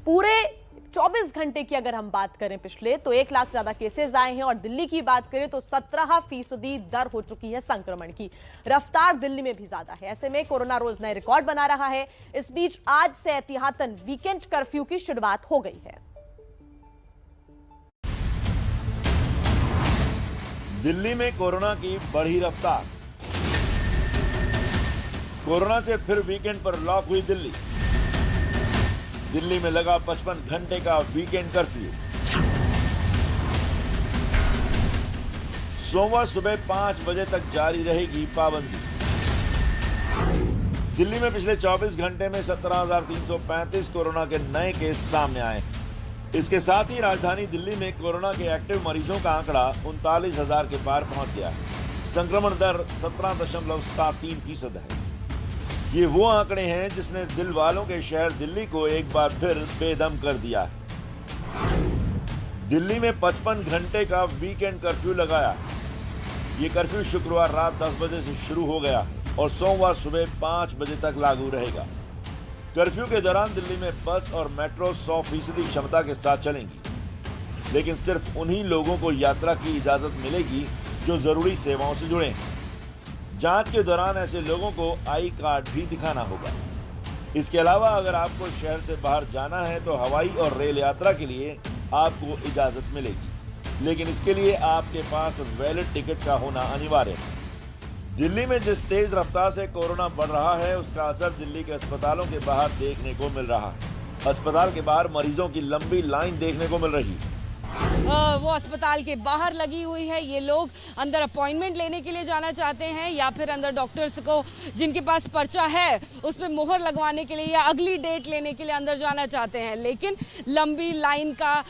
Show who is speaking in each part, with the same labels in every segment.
Speaker 1: पूरे 24 घंटे की अगर हम बात करें पिछले, तो 1 लाख से ज्यादा केसेस आए हैं। और दिल्ली की बात करें तो 17% दर हो चुकी है संक्रमण की। रफ्तार दिल्ली में भी ज्यादा है। ऐसे में कोरोना रोज नए रिकॉर्ड बना रहा है। इस बीच आज से एहतियातन वीकेंड कर्फ्यू की शुरुआत हो गई है।
Speaker 2: दिल्ली में कोरोना की बढ़ी रफ्तार। कोरोना से फिर वीकेंड पर लॉक हुई दिल्ली। दिल्ली में लगा 55 घंटे का वीकेंड कर्फ्यू। सोमवार सुबह 5 बजे तक जारी रहेगी पाबंदी। दिल्ली में पिछले 24 घंटे में 17,335 कोरोना के नए केस सामने आए। इसके साथ ही राजधानी दिल्ली में कोरोना के एक्टिव मरीजों का आंकड़ा 39,000 के पार पहुंच गया है। संक्रमण दर 17.73% है। ये वो आंकड़े हैं जिसने दिल वालों के शहर दिल्ली को एक बार फिर बेदम कर दिया है। दिल्ली में 55 घंटे का वीकेंड कर्फ्यू लगाया है। ये कर्फ्यू शुक्रवार रात 10 बजे से शुरू हो गया है और सोमवार सुबह 5 बजे तक लागू रहेगा। कर्फ्यू के दौरान दिल्ली में बस और मेट्रो 100% क्षमता के साथ चलेंगी, लेकिन सिर्फ उन्हीं लोगों को यात्रा की इजाजत मिलेगी जो जरूरी सेवाओं से जुड़े हैं। जांच के दौरान ऐसे लोगों को आई कार्ड भी दिखाना होगा। इसके अलावा अगर आपको शहर से बाहर जाना है तो हवाई और रेल यात्रा के लिए आपको इजाजत मिलेगी, लेकिन इसके लिए आपके पास वैलिड टिकट का होना अनिवार्य है। दिल्ली में जिस तेज रफ्तार से कोरोना बढ़ रहा है, उसका असर दिल्ली के अस्पतालों के बाहर देखने को मिल रहा है। अस्पताल के बाहर मरीजों की लंबी लाइन देखने को मिल रही है।
Speaker 3: वो अस्पताल के बाहर लगी हुई है। ये लोग अंदर अपॉइंटमेंट लेने के लिए जाना चाहते हैं या फिर अंदर डॉक्टर्स को जिनके पास पर्चा है उस पर मोहर लगवाने के लिए या अगली डेट लेने के लिए अंदर जाना चाहते हैं। लेकिन लंबी लाइन का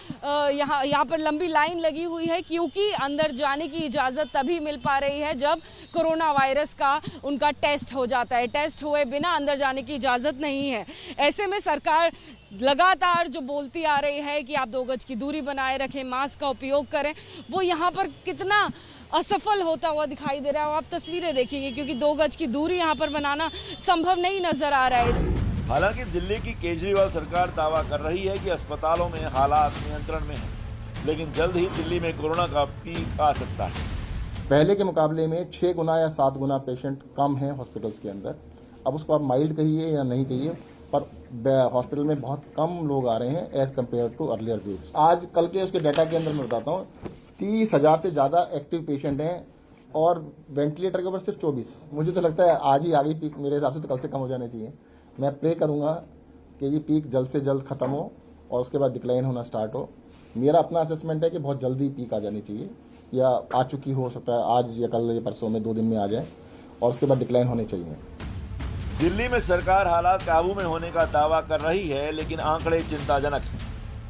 Speaker 3: यहाँ पर लंबी लाइन लगी हुई है, क्योंकि अंदर जाने की इजाज़त तभी मिल पा रही है जब कोरोना वायरस का उनका टेस्ट हो जाता है। टेस्ट हुए बिना अंदर जाने की इजाज़त नहीं है। ऐसे में सरकार लगातार जो बोलती आ रही है कि आप 2 गज की दूरी बनाए रखें, मास्क का उपयोग करें, वो यहाँ पर कितना असफल होता हुआ दिखाई दे रहा है। आप तस्वीरें देखेंगे, क्योंकि 2 गज की दूरी यहाँ पर बनाना संभव नहीं नजर आ रहा है।
Speaker 2: हालांकि दिल्ली की केजरीवाल सरकार दावा कर रही है कि अस्पतालों में हालात नियंत्रण में है, लेकिन जल्द ही दिल्ली में कोरोना का पीक आ सकता है।
Speaker 4: पहले के मुकाबले में 6 गुना या 7 गुना पेशेंट कम हैं हॉस्पिटल्स के अंदर। अब उसको आप माइल्ड कहिए या नहीं कहिए, पर हॉस्पिटल में बहुत कम लोग आ रहे हैं as compare to earlier weeks. आज कल के उसके डाटा के अंदर मैं बताता हूँ, 30,000 से ज्यादा एक्टिव पेशेंट हैं और वेंटिलेटर के ऊपर सिर्फ 24। मुझे तो लगता है आज ही आगे पीक मेरे हिसाब से तो कल से कम हो जाने चाहिए। मैं प्रे करूंगा कि ये पीक जल्द से जल्द खत्म हो और उसके बाद डिक्लाइन होना स्टार्ट हो। मेरा अपना असेसमेंट है कि बहुत जल्दी पीक आ जानी चाहिए, या आ चुकी हो सकता है आज या कल या परसों में 2 दिन में आ जाए और उसके बाद डिक्लाइन होने चाहिए।
Speaker 2: दिल्ली में सरकार हालात काबू में होने का दावा कर रही है, लेकिन आंकड़े चिंताजनक हैं।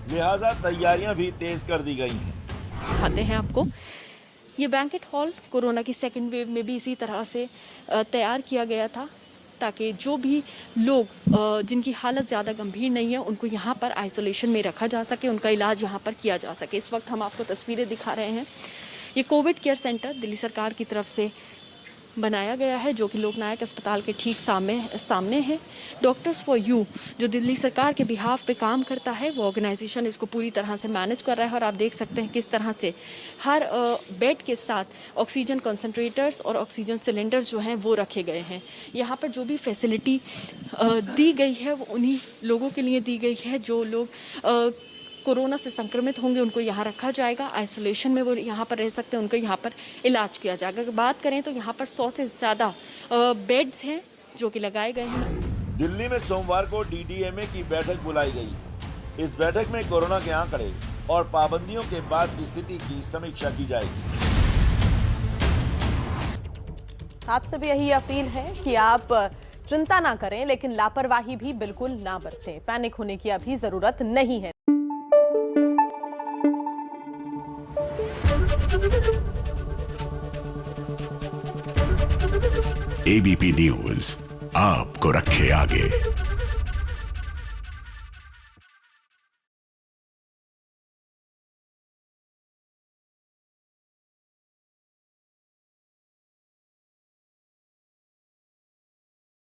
Speaker 2: लिहाजा तैयारियां भी तेज कर दी गई हैं।
Speaker 5: दिखाते हैं आपको ये बैंकेट हॉल कोरोना की सेकेंड वेव में भी इसी तरह से तैयार किया गया था, ताकि जो भी लोग जिनकी हालत ज़्यादा गंभीर नहीं है उनको यहाँ पर आइसोलेशन में रखा जा सके, उनका इलाज यहाँ पर किया जा सके। इस वक्त हम आपको तस्वीरें दिखा रहे हैं। ये कोविड केयर सेंटर दिल्ली सरकार की तरफ से बनाया गया है, जो कि लोकनायक अस्पताल के ठीक सामने है। डॉक्टर्स फॉर यू जो दिल्ली सरकार के बिहाफ पे काम करता है, वो ऑर्गेनाइजेशन इसको पूरी तरह से मैनेज कर रहा है। और आप देख सकते हैं किस तरह से हर बेड के साथ ऑक्सीजन कंसंट्रेटर्स और ऑक्सीजन सिलेंडर्स जो हैं वो रखे गए हैं। यहाँ पर जो भी फैसिलिटी दी गई है वो उन्हीं लोगों के लिए दी गई है जो लोग कोरोना से संक्रमित होंगे, उनको यहाँ रखा जाएगा। आइसोलेशन में वो यहाँ पर रह सकते हैं, उनको यहाँ पर इलाज किया जाएगा। अगर बात करें तो यहाँ पर 100 से ज़्यादा बेड्स हैं जो कि लगाए गए हैं।
Speaker 2: दिल्ली में सोमवार को DDMA की बैठक बुलाई गई है। इस बैठक में कोरोना के आंकड़े और पाबंदियों के बाद की स्थिति की समीक्षा की जाएगी।
Speaker 1: आपसे भी यही अपील है कि आप चिंता ना करें, लेकिन लापरवाही भी बिल्कुल ना बरतें। पैनिक होने की अभी जरूरत नहीं है।
Speaker 6: ABP न्यूज आपको रखे आगे।